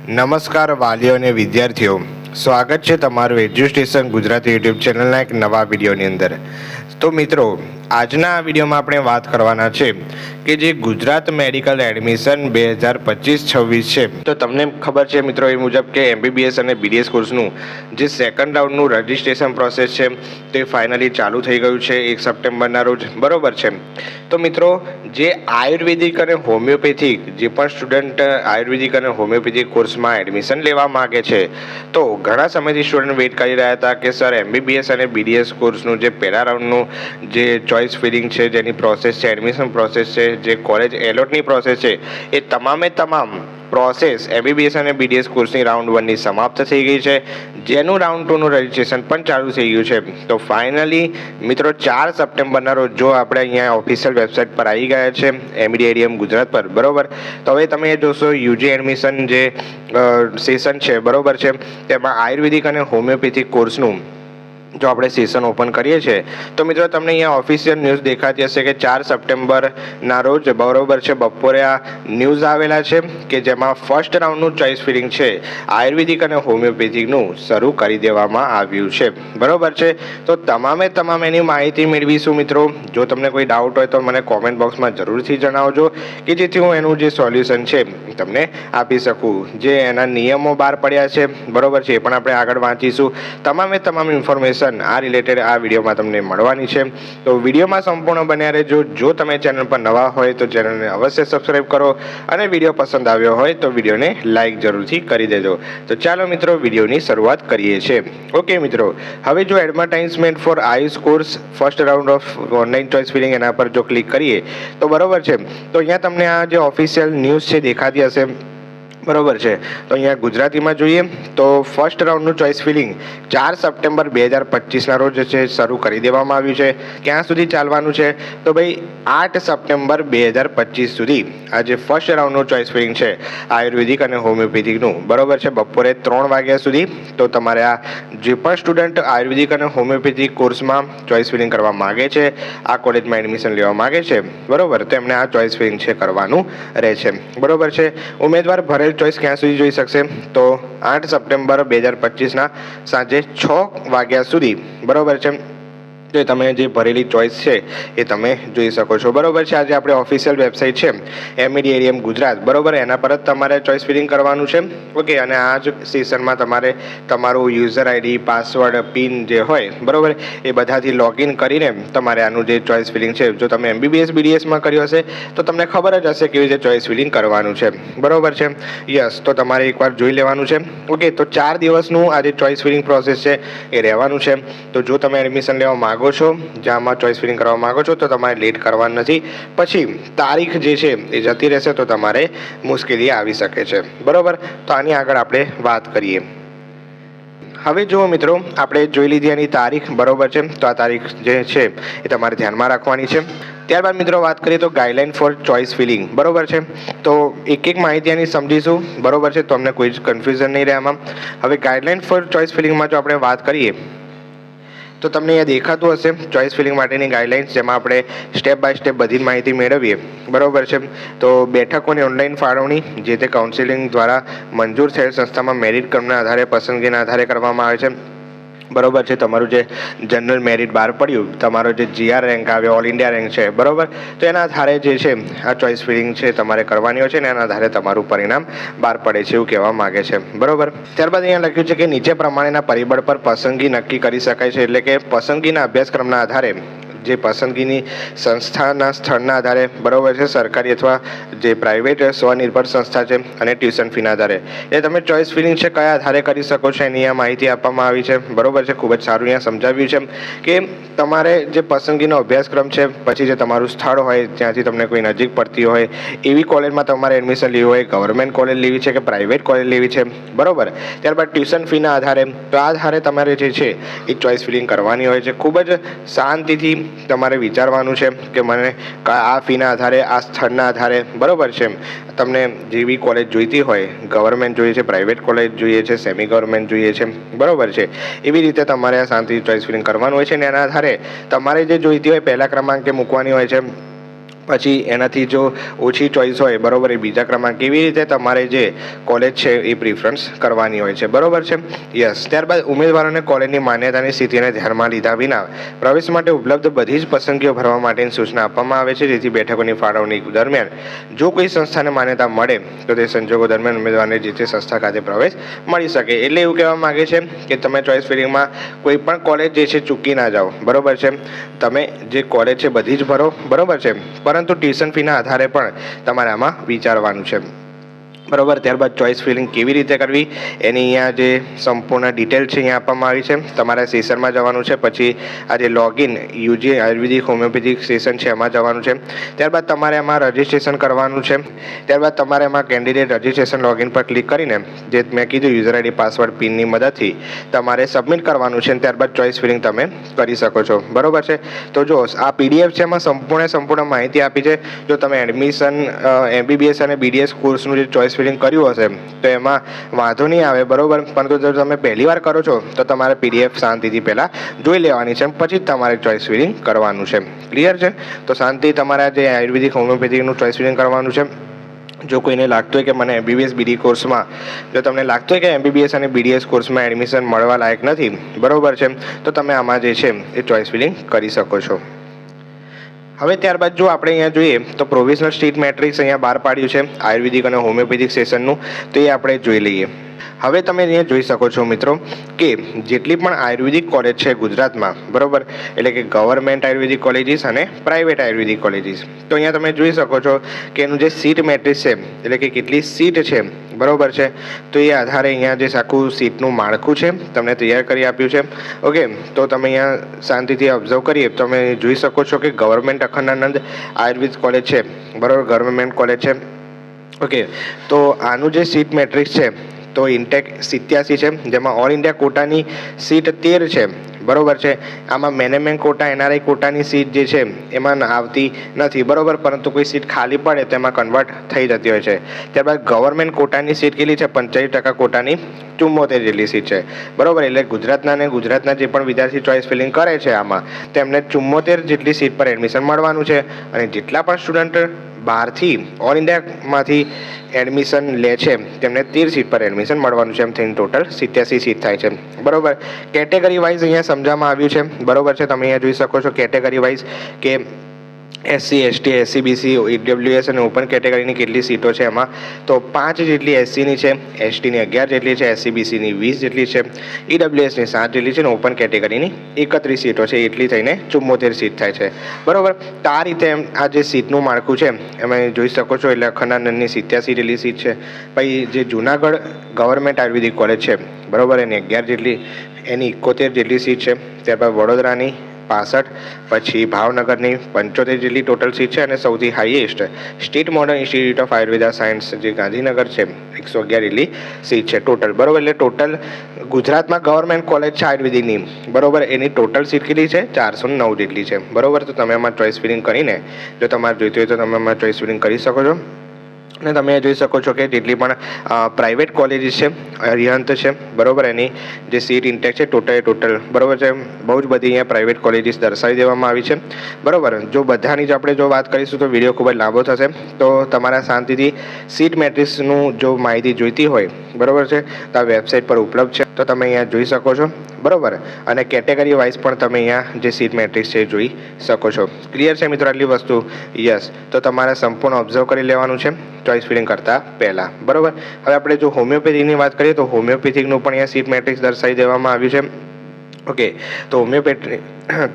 નમસ્કાર વાલીઓ અને વિદ્યાર્થીઓ, સ્વાગત છે તમારું એજ્યુસ્ટેશન ગુજરાતી યુટ્યુબ ચેનલના એક નવા વિડીયોની અંદર. તો મિત્રો, આજના આ વિડીયોમાં આપણે વાત કરવાના છે કે જે ગુજરાત મેડિકલ એડમિશન 2025-26 છે, તો તમને ખબર છે મિત્રો એ મુજબ કે MBBS અને BDS કોર્સનું જે સેકન્ડ રાઉન્ડનું રજિસ્ટ્રેશન પ્રોસેસ છે તે ફાઇનલી ચાલુ થઈ ગયું છે 1 સપ્ટેમ્બરના રોજ, બરોબર છે. તો મિત્રો, જે આયુર્વેદિક અને હોમિયોપેથિક જે પણ સ્ટુડન્ટ આયુર્વેદિક અને હોમિયોપેથિક કોર્સમાં એડમિશન લેવા માંગે છે, તો ઘણા સમયથી સ્ટુડન્ટ વેઇટ કરી રહ્યા હતા કે સર MBBS અને BDS કોર્સનું જે પહેલા રાઉન્ડનું જે ચોઇસ ફિલિંગ છે, જેની પ્રોસેસ છે, એડમિશન પ્રોસેસ છે, જે કોલેજ એલોટની પ્રોસેસ છે, એ તમામે તમામ પ્રોસેસ MBBS અને BDS કોર્સની રાઉન્ડ 1ની સમાપ્ત થઈ ગઈ છે, જેનું રાઉન્ડ 2નું રજિસ્ટ્રેશન પણ ચાલુ થઈ ગયું છે. તો ફાઇનલી મિત્રો 4 સપ્ટેમ્બરના રોજ જો આપણે અહીંયા ઓફિશિયલ વેબસાઇટ પર આવી ગયા છે MEDIM ગુજરાત પર, બરોબર. તો હવે તમે જોશો UG એડમિશન જે સેશન છે, બરોબર છે, તેમાં આયુર્વેદિક અને હોમિયોપેથિક કોર્સનું જો આપણે સેશન ઓપન કરીએ છીએ તો મિત્રો તમને અહીંયા ઓફિશિયલ ન્યૂઝ દેખાતી હશે કે 4 સપ્ટેમ્બરના રોજ, બરોબર છે, બપોરે આ ન્યૂઝ આવેલા છે કે જેમાં ફર્સ્ટ રાઉન્ડનું ચોઇસ ફિલિંગ છે આયુર્વેદિક અને હોમિયોપેથિકનું શરૂ કરી દેવામાં આવ્યું છે, બરોબર છે. તો તમામે તમામ એની માહિતી મેળવીશું મિત્રો. જો તમને કોઈ ડાઉટ હોય તો મને કોમેન્ટ બોક્સમાં જરૂરથી જણાવજો કે જેથી હું એનું જે સોલ્યુશન છે તમને આપી શકું. જે એના નિયમો બહાર પડ્યા છે, બરોબર છે, એ પણ આપણે આગળ વાંચીશું. તમામે તમામ ઇન્ફોર્મેશન આ રિલેટેડ આ વિડીયોમાં તમને મળવાની છે. તો વિડીયોમાં સંપૂર્ણ બન્યા રહેજો. જો તમે ચેનલ પર નવા હોય તો ચેનલને અવશ્ય સબસ્ક્રાઇબ કરો અને વિડીયો પસંદ આવ્યો હોય તો વિડીયોને લાઇક જરૂરથી કરી દેજો. તો ચાલો મિત્રો, વિડીયોની શરૂઆત કરીએ છીએ. ઓકે મિત્રો, હવે જો advertisement four Ayush course first round of online choice feeling એના પર જો ક્લિક કરીએ તો બરોબર છે, તો અહીંયા તમને આ જે ઓફિશિયલ ન્યૂઝ છે દેખાતી હશે, બરોબર છે. તો અહીંયા ગુજરાતીમાં જોઈએ તો ફર્સ્ટ રાઉન્ડનું ચોઇસ ફિલિંગ 4 સપ્ટેમ્બર 2025ના રોજ છે શરૂ કરી દેવામાં આવ્યું છે. ક્યાં સુધી ચાલવાનું છે? તો ભાઈ 8 સપ્ટેમ્બર 2025 સુધી આ જે ફર્સ્ટ રાઉન્ડનું ચોઇસ ફિલિંગ છે આયુર્વેદિક અને હોમિયોપેથિકનું, બરોબર છે, બપોરે 3 વાગ્યા સુધી. તો તમારે આ જે પણ સ્ટુડન્ટ આયુર્વેદિક અને હોમિયોપેથિક કોર્સમાં ચોઇસ ફિલિંગ કરવા માગે છે, આ કોલેજમાં એડમિશન લેવા માગે છે, બરોબર, તો એમને આ ચોઇસ ફિલિંગ છે કરવાનું રહે છે, બરોબર છે. ઉમેદવાર ભરેલ ચોઇસ ક્યાં સુધી જોઈ શકશે? તો 8 સપ્ટેમ્બર 2025ના સાંજે 6 વાગ્યા સુધી, બરોબર છે, તો તમે જે ભરેલી ચોઇસ છે એ તમે જોઈ શકો છો, બરોબર છે. આજે આપણે ઓફિશિયલ વેબસાઇટ છે MEDIM ગુજરાત, બરોબર, એના પર જ તમારે ચોઇસ ફિલિંગ કરવાનું છે. ઓકે, અને આ જ સેશનમાં તમારે તમારું યુઝર ID, પાસવર્ડ, પિન જે હોય, બરોબર, એ બધાથી લોગિન કરીને તમારે આનું જે ચોઇસ ફિલિંગ છે, જો તમે MBBS BDSમાં કર્યું હશે તો તમને ખબર જ હશે કેવી રીતે ચોઇસ ફિલિંગ કરવાનું છે, બરોબર છે. યસ, તો તમારે એકવાર જોઈ લેવાનું છે. ઓકે, તો 4 દિવસનું આ જે ચોઇસ ફિલિંગ પ્રોસેસ છે એ રહેવાનું છે. તો જો તમે એડમિશન લેવા માંગો છો, જ્યાંમાં ચોઇસ ફિલિંગ કરવા માંગો છો, તો તમારે લેટ કરવાનું નથી. પછી તારીખ જે છે એ જતી રહેશે તો તમારે મુશ્કેલી આવી શકે છે, બરોબર. તો આની આગળ આપણે વાત કરીએ. હવે જુઓ મિત્રો, આપણે જોઈ લીધી એની તારીખ, બરોબર છે. તો આ તારીખ જે છે એ તમારે ધ્યાનમાં રાખવાની છે. ત્યારબાદ મિત્રો વાત કરીએ તો ગાઈડલાઇન ફોર ચોઇસ ફિલિંગ, બરોબર છે. તો એક એક માહિતી એની સમજીશું, બરોબર છે, તો અમને કોઈ જ કન્ફ્યુઝન નહીં રહે આમાં. હવે ગાઈડલાઇન ફોર ચોઇસ ફિલિંગમાં જો આપણે વાત કરીએ તો તમને અહીંયા દેખાતું હશે ચોઇસ ફિલિંગ માટેની ગાઈડલાઇન્સ, જેમાં આપણે સ્ટેપ બાય સ્ટેપ બધી માહિતી મેળવીએ, બરોબર છે. તો બેઠકોની ઓનલાઈન ફાળવણી જે તે કાઉન્સિલિંગ દ્વારા મંજૂર થયેલ સંસ્થામાં મેરિટ ક્રમના આધારે પસંદગીના આધારે કરવામાં આવે છે, બરોબર છે. તમારું જે જનરલ મેરિટ બહાર પડ્યું, તમારો જે GR રેન્ક આવે, ઓલ ઇન્ડિયા રેન્ક છે, બરોબર, તો એના આધારે જે છે આ ચોઇસ ફિલિંગ છે તમારે કરવાની હોય છે ને એના આધારે તમારું પરિણામ બહાર પડે છે એવું કહેવા માંગે છે, બરોબર. ત્યારબાદ અહીંયા લખ્યું છે કે નીચે પ્રમાણેના પરિબળ પર પસંદગી નક્કી કરી શકાય છે, એટલે કે પસંદગીના અભ્યાસક્રમના આધારે જે પસંદગીની સંસ્થાના સ્થળના આધારે, બરોબર છે, સરકારી અથવા જે પ્રાઇવેટ સ્વનિર્ભર સંસ્થા છે, અને ટ્યુશન ફીના આધારે એ તમે ચોઇસ ફિલિંગ છે કયા આધારે કરી શકો છો એની આ માહિતી આપવામાં આવી છે, બરોબર છે. ખૂબ જ સારું અહીંયા સમજાવ્યું છે કે તમારે જે પસંદગીનો અભ્યાસક્રમ છે, પછી જે તમારું સ્થળ હોય ત્યાંથી તમને કોઈ નજીક પડતી હોય એવી કોલેજમાં તમારે એડમિશન લેવું હોય, ગવર્મેન્ટ કોલેજ લેવી છે કે પ્રાઇવેટ કોલેજ લેવી છે, બરોબર. ત્યારબાદ ટ્યુશન ફીના આધારે, તો આ આધારે તમારે જે છે એ ચોઇસ ફિલિંગ કરવાની હોય છે. ખૂબ જ શાંતિથી તમારે વિચારવાનું છે કે મને આ ફીના આધારે, આ સ્થળના આધારે, બરોબર છે, તમને જેવી કોલેજ જોઈતી હોય, ગવર્મેન્ટ જોઈએ છે, પ્રાઇવેટ કોલેજ જોઈએ છે, સેમી ગવર્મેન્ટ જોઈએ છે, બરોબર છે, એવી રીતે તમારે આ શાંતિથી ચોઇસ ફિલિંગ કરવાનું હોય છે. અને એના આધારે તમારે જે જોઈતી હોય પહેલા ક્રમાંકે મૂકવાની હોય છે, પછી એનાથી જો ઓછી ચોઈસ હોય બરાબર એ બીજા ક્રમાંક કેવી રીતે તમારે જે કોલેજ છે એ પ્રિફરન્સ કરવાની હોય છે બરાબર છે યસ ત્યારબાદ ઉમેદવારોને કોલેજની માન્યતાની સ્થિતિને ધ્યાનમાં લીધા વિના પ્રવેશ માટે ઉપલબ્ધ બધી જ પસંદગીઓ ભરવા માટેની સૂચના આપવામાં આવે છે જેથી બેઠકોની ફાળવણી દરમિયાન જો કોઈ સંસ્થાને માન્યતા મળે તો તે સંજોગો દરમિયાન ઉમેદવારને જે તે સંસ્થા ખાતે પ્રવેશ મળી શકે એટલે એવું કહેવા માંગે છે કે તમે ચોઇસ ફિલિંગમાં કોઈ પણ કોલેજ જે છે ચૂકી ના જાઓ બરાબર છે તમે જે કોલેજ છે બધી જ ભરો બરાબર છે પરંતુ ટ્યુશન ફીના આધારે પણ તમારે આમાં વિચારવાનું છે બરાબર ત્યારબાદ ચોઇસ ફિલિંગ કેવી રીતે કરવી એની અહીંયા જે સંપૂર્ણ ડિટેલ છે અહીંયા આપવામાં આવી છે તમારે સેશનમાં જવાનું છે પછી આ જે લોગિન યુજી આયુર્વેદિક હોમિયોપેથિક સેશન છે એમાં જવાનું છે ત્યારબાદ તમારે એમાં રજિસ્ટ્રેશન કરવાનું છે ત્યારબાદ તમારે એમાં કેન્ડિડેટ રજિસ્ટ્રેશન લોગિન પર ક્લિક કરીને જે મેં કીધું યુઝર આઈડી પાસવર્ડ પિનની મદદથી તમારે સબમિટ કરવાનું છે ત્યારબાદ ચોઇસ ફિલિંગ તમે કરી શકો છો બરાબર છે તો જો આ પીડીએફ છે એમાં સંપૂર્ણ માહિતી આપી છે જો તમે એડમિશન એમબીબીએસ અને બીડીએસ કોર્સનું જે ચોઇસ ફિલિંગ કર્યું હશે તો એમાં વાંધો નહીં આવે બરાબર પરંતુ જો તમે પહેલી વાર કરો છો તો તમારે પીડીએફ શાંતિથી પહેલાં જોઈ લેવાની છે પછી જ તમારે ચોઇસ ફિલિંગ કરવાનું છે ક્લિયર છે તો શાંતિ તમારા જે આયુર્વેદિક હોમિયોપેથિકનું ચોઇસ ફિલિંગ કરવાનું છે જો કોઈને લાગતું હોય કે મને એમબીબીએસ બીડી કોર્સમાં જો તમને લાગતું હોય કે એમબીબીએસ અને બીડીએસ કોર્સમાં એડમિશન મળવા લાયક નથી બરાબર છે તો તમે આમાં જે છે એ ચોઇસ ફિલિંગ કરી શકો છો હવે ત્યારબાદ જો આપણે અહીંયા જોઈએ તો પ્રોવિઝનલ સ્ટેટ મેટ્રિક્સ અહીંયા બહાર પાડ્યું છે આયુર્વેદિક અને હોમિયોપેથિક સેશનનું તો એ આપણે જોઈ લઈએ હવે તમે અહીંયા જોઈ શકો છો મિત્રો કે જેટલી પણ આયુર્વેદિક કોલેજ છે ગુજરાતમાં બરાબર એટલે કે ગવર્મેન્ટ આયુર્વેદિક કોલેજીસ અને પ્રાઇવેટ આયુર્વેદિક કોલેજીસ તો અહીંયા તમે જોઈ શકો છો કે એનું જે સીટ મેટ્રિક્સ છે એટલે કે કેટલી સીટ છે બરાબર છે તો એ આધારે અહીંયા જે આખું સીટનું માળખું છે તમને તૈયાર કરી આપ્યું છે ઓકે તો તમે અહીંયા શાંતિથી ઓબ્ઝર્વ કરીએ તો તમે જોઈ શકો છો કે ગવર્મેન્ટ અખંડાનંદ આયુર્વેદ કોલેજ છે બરાબર ગવર્મેન્ટ કોલેજ છે ઓકે તો આનું જે સીટ મેટ્રિક્સ છે તો ઇન્ટેક 87 છે જેમાં ઓલ ઇન્ડિયા કોટાની સીટ 13 છે બરાબર છે આમાં મેનેજમેન્ટ કોટા એનઆરઆઈ કોટાની સીટ જે છે એમાં આવતી નથી બરાબર પરંતુ કોઈ સીટ ખાલી પડે તો એમાં કન્વર્ટ થઈ જતી હોય છે ત્યારબાદ ગવર્મેન્ટ કોટાની સીટ કેટલી છે 85% કોટાની 74 જેટલી સીટ છે બરાબર એટલે ગુજરાતના જે પણ વિદ્યાર્થી ચોઇસ ફિલિંગ કરે છે આમાં તેમને 74 જેટલી સીટ પર એડમિશન મળવાનું છે અને જેટલા પણ સ્ટુડન્ટ બહારથી ઓલ ઇન્ડિયામાંથી એડમિશન લે છે તેમને 13 સીટ પર એડમિશન મળવાનું છે એમ થઈને ટોટલ 87 સીટ થાય છે બરાબર કેટેગરી વાઇઝ અહીંયા સમજાવવામાં આવ્યું છે બરાબર છે તમે અહીંયા જોઈ શકો છો કેટેગરી વાઇઝ કે એસસી એસટી એસસીબીસી ઈડબ્લ્યુએસ અને ઓપન કેટેગરીની કેટલી સીટો છે એમાં તો 5 જેટલી એસસીની છે એસટીની 11 જેટલી છે એસસીબીસીની 20 જેટલી છે ઈડબ્લ્યુએસની 7 જેટલી છે અને ઓપન કેટેગરીની 31 સીટો છે એટલી થઈને 74 સીટ થાય છે બરાબર તો આ રીતે આ જે સીટનું માળખું છે એમાં જોઈ શકો છો એટલે અખંડાનંદની 87 જેટલી સીટ છે પછી જે જુનાગઢ ગવર્મેન્ટ આયુર્વેદિક કોલેજ છે બરાબર એની 11 જેટલી એની 71 જેટલી સીટ છે ત્યારબાદ વડોદરાની 65 પછી ભાવનગરની 75 જેટલી ટોટલ સીટ છે અને સૌથી highest state modern institute of Ayurveda science જે ગાંધીનગર છે 111 જેટલી સીટ છે ટોટલ બરાબર એટલે ટોટલ ગુજરાતમાં ગવર્મેન્ટ કોલેજ છે આયુર્વેદિકની બરાબર એની ટોટલ સીટ કેટલી છે 409 જેટલી છે બરાબર તો તમે એમાં ચોઇસ ફિલિંગ કરીને જો તમારે જોઈતું હોય તો તમે એમાં ચોઇસ ફિલિંગ કરી શકો છો અને તમે જોઈ શકો છો કે જેટલી પણ પ્રાઇવેટ કોલેજીસ છે અરિહંત છે બરાબર એની જે સીટ ઇન્ટેક છે ટોટલ બરાબર છે બહુ જ બધી અહીંયા પ્રાઇવેટ કોલેજીસ દર્શાવી દેવામાં આવી છે બરાબર જો બધાની જ આપણે જો વાત કરીશું તો વિડીયો ખૂબ જ લાંબો થશે તો તમારા શાંતિથી સીટ મેટ્રિક્સનું જો માહિતી જોઈતી હોય બરાબર છે તો આ વેબસાઇટ પર ઉપલબ્ધ છે તો તમે અહીંયા જોઈ શકો છો બરાબર અને કેટેગરી વાઇઝ પણ તમે અહીંયા જે સીટ મેટ્રિક્સ છે જોઈ શકો છો ક્લિયર છે મિત્રો આટલી વસ્તુ યસ તો તમારે સંપૂર્ણ ઓબ્ઝર્વ કરી લેવાનું છે ચોઇસ ફિલિંગ કરતાં પહેલાં બરાબર હવે આપણે જો હોમિયોપેથીની વાત કરીએ તો હોમિયોપેથિકનું પણ અહીંયા સીટ મેટ્રિક્સ દર્શાવી દેવામાં આવ્યું છે ઓકે તો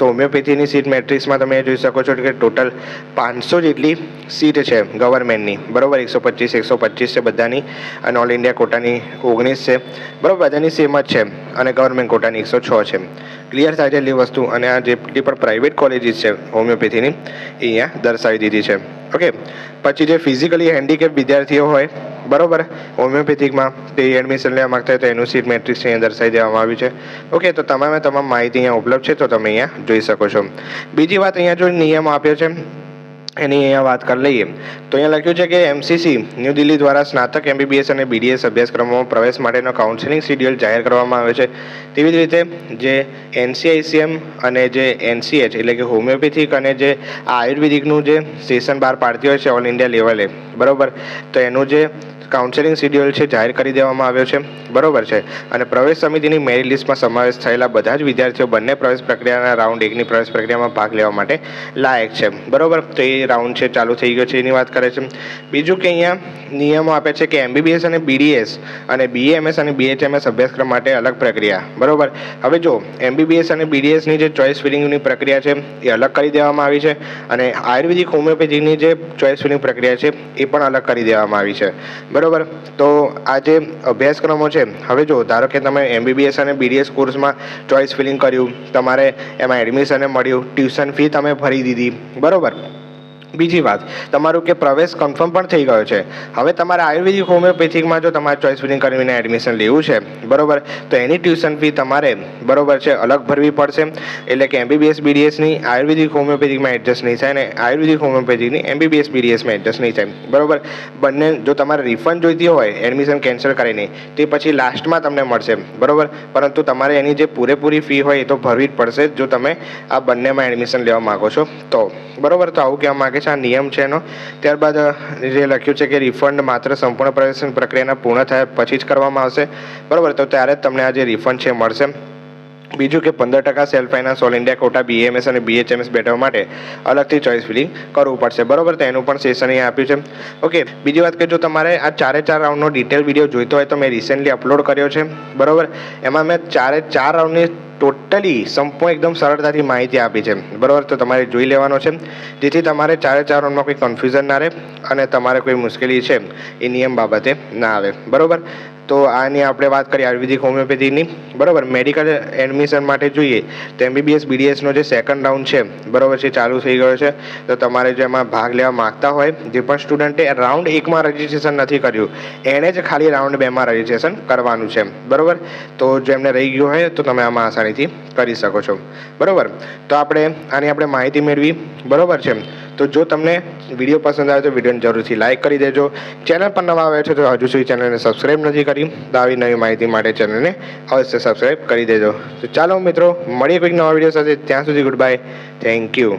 હોમિયોપેથીની સીટ મેટ્રિક્સમાં તમે જોઈ શકો છો કે ટોટલ 500 જેટલી સીટ છે ગવર્મેન્ટની બરાબર 125 છે બધાની અને ઓલ ઇન્ડિયા કોટાની 19 છે બરાબર બધાની સેમ જ છે અને ગવર્મેન્ટ કોટાની 106 છે ક્લિયર થાય છે એટલી વસ્તુ અને આ જેટલી પણ પ્રાઇવેટ કોલેજીસ છે હોમિયોપેથીની એ અહીંયા દર્શાવી દીધી છે ઓકે પછી જે ફિઝિકલી હેન્ડીકેપ વિદ્યાર્થીઓ હોય બરાબર હોમિયોપેથિકમાં તે એડમિશન લેવા માગતા હોય તો એનું સીટ મેટ્રિક્સ અહીંયા દર્શાવી દેવામાં આવ્યું છે ઓકે તો તમામ માહિતી અહીંયા ઉપલબ્ધ છે તો તમે અહીંયા જોઈ શકો છો બીજી વાત અહીંયા જો નિયમ આપ્યો છે એની અહીંયા વાત કરી લઈએ તો અહીંયા લખ્યું છે કે એમસીસી ન્યૂ દિલ્હી દ્વારા સ્નાતક એમબીબીએસ અને બીડીએસ અભ્યાસક્રમોમાં પ્રવેશ માટેનો કાઉન્સેલિંગ શેડ્યુલ જાહેર કરવામાં આવ્યો છે. તેવી જ રીતે જે એનસીઆઈસીએમ અને જે એનસીએચ એટલે કે હોમિયોપેથિક અને જે આયુર્વેદિકનું જે સેશન બહાર પાડતી હોય છે ઓલ ઇન્ડિયા લેવલે, બરાબર, તો એનું જે કાઉન્સેલિંગ શેડ્યુલ છે જાહેર કરી દેવામાં આવ્યો છે, બરાબર છે. અને પ્રવેશ સમિતિની મેરિટ લિસ્ટમાં સમાવેશ થયેલા બધા જ વિદ્યાર્થીઓ બંને પ્રવેશ પ્રક્રિયાના રાઉન્ડ 1ની પ્રવેશ પ્રક્રિયામાં ભાગ લેવા માટે લાયક છે, બરાબર. તો એ રાઉન્ડ છે ચાલુ થઈ ગયો છે, એની વાત કરે છે. બીજું કે અહીંયા નિયમો આપે છે કે એમબીબીએસ અને બીડીએસ અને બીએએમએસ અને બીએચએમએસ અભ્યાસક્રમ માટે અલગ પ્રક્રિયા, બરાબર. હવે જો એમબીબીએસ અને બીડીએસની જે ચોઇસ ફિલિંગની પ્રક્રિયા છે એ અલગ કરી દેવામાં આવી છે અને આયુર્વેદિક હોમિયોપેથિકની જે ચોઇસ ફિલિંગ પ્રક્રિયા છે એ પણ અલગ કરી દેવામાં આવી છે, બરાબર. તો આ જે અભ્યાસક્રમો છે, હવે જો ધારો કે તમે એમબીબીએસ અને બીડીએસ કોર્સમાં ચોઇસ ફિલિંગ કર્યું, તમારે એમાં એડમિશન મળ્યું, ટ્યુશન ફી તમે ભરી દીધી, બરાબર. બીજી વાત, તમારું કે પ્રવેશ કન્ફર્મ પણ થઈ ગયો છે. હવે તમારે આયુર્વેદિક હોમિયોપેથિકમાં જો તમારે ચોઇસ ફિલિંગ કરીને એડમિશન લેવું છે, બરાબર, તો એની ટ્યુશન ફી તમારે, બરાબર છે, અલગ ભરવી પડશે. એટલે કે એમબીબીએસ બીડીએસની આયુર્વેદિક હોમિયોપેથિકમાં એડજસ્ટ નહીં થાય અને આયુર્વેદિક હોમિયોપેથિકની એમબીબીએસ બીડીએસમાં એડજસ્ટ નહીં થાય, બરાબર. બંને જો તમારે રિફંડ જોઈતી હોય એડમિશન કેન્સલ કરીને, તે પછી લાસ્ટમાં તમને મળશે, બરાબર. પરંતુ તમારે એની જે પૂરેપૂરી ફી હોય એ તો ભરવી જ પડશે જો તમે આ બંનેમાં એડમિશન લેવા માગો છો તો, બરાબર. તો આવું કહેવા માગે છે, આ નિયમ છે એનો. ત્યારબાદ જે લખ્યું છે કે રિફંડ માત્ર સંપૂર્ણ પ્રવેશ પ્રક્રિયાના પૂર્ણ થયા પછી જ કરવામાં આવશે, બરાબર. તો ત્યારે જ તમને આ જે રિફંડ છે મળશે. બીજું કે 15% self finance all India quota BMS અને બીએચએમએસ બેઠકો માટે અલગથી ચોઇસ ફિલિંગ કરવું પડશે, બરાબર. તો એનું પણ સેશન અહીંયા આપ્યું છે. ઓકે, બીજી વાત કે જો તમારે આ 4 રાઉન્ડનો ડિટેલ વિડીયો જોઈતો હોય તો મેં રિસેન્ટલી અપલોડ કર્યો છે, બરાબર. એમાં મેં 4 રાઉન્ડની ટોટલી સંપૂર્ણ એકદમ સરળતાથી માહિતી આપી છે, બરાબર. તો તમારે જોઈ લેવાનો છે જેથી તમારે 4 રાઉન્ડમાં કોઈ કન્ફ્યુઝન ના રહે અને તમારે કોઈ મુશ્કેલી છે એ નિયમ બાબતે ના આવે, બરાબર. તો આની આપણે વાત કરીએ આયુર્વેદિક હોમિયોપેથીની, બરાબર. મેડિકલ એડમિશન માટે જોઈએ તો એમબીબીએસ બીડીએસનો જે સેકન્ડ રાઉન્ડ છે, બરાબર છે, ચાલુ થઈ ગયો છે. તો તમારે જો એમાં ભાગ લેવા માગતા હોય, જે પણ સ્ટુડન્ટે રાઉન્ડ 1માં રજીસ્ટ્રેશન નથી કર્યું એણે જ ખાલી રાઉન્ડ 2માં રજીસ્ટ્રેશન કરવાનું છે, બરાબર. તો જો એમને રહી ગયું હોય તો તમે આમાં આસાનીથી કરી શકો છો, બરાબર. તો આની આપણે માહિતી મેળવી, બરાબર છે. તો જો તમને વિડીયો પસંદ આવે તો વિડીયોને જરૂરથી લાઇક કરી દેજો. ચેનલ પર નવા આવે છે તો હજુ સુધી ચેનલને સબસ્ક્રાઈબ નથી કરી તો આવી નવી માહિતી માટે ચેનલને અવશ્ય સબસ્ક્રાઈબ કરી દેજો. તો ચાલો મિત્રો, મળીએ કોઈક નવા વિડીયો સાથે. ત્યાં સુધી ગુડ બાય, થેન્ક યુ.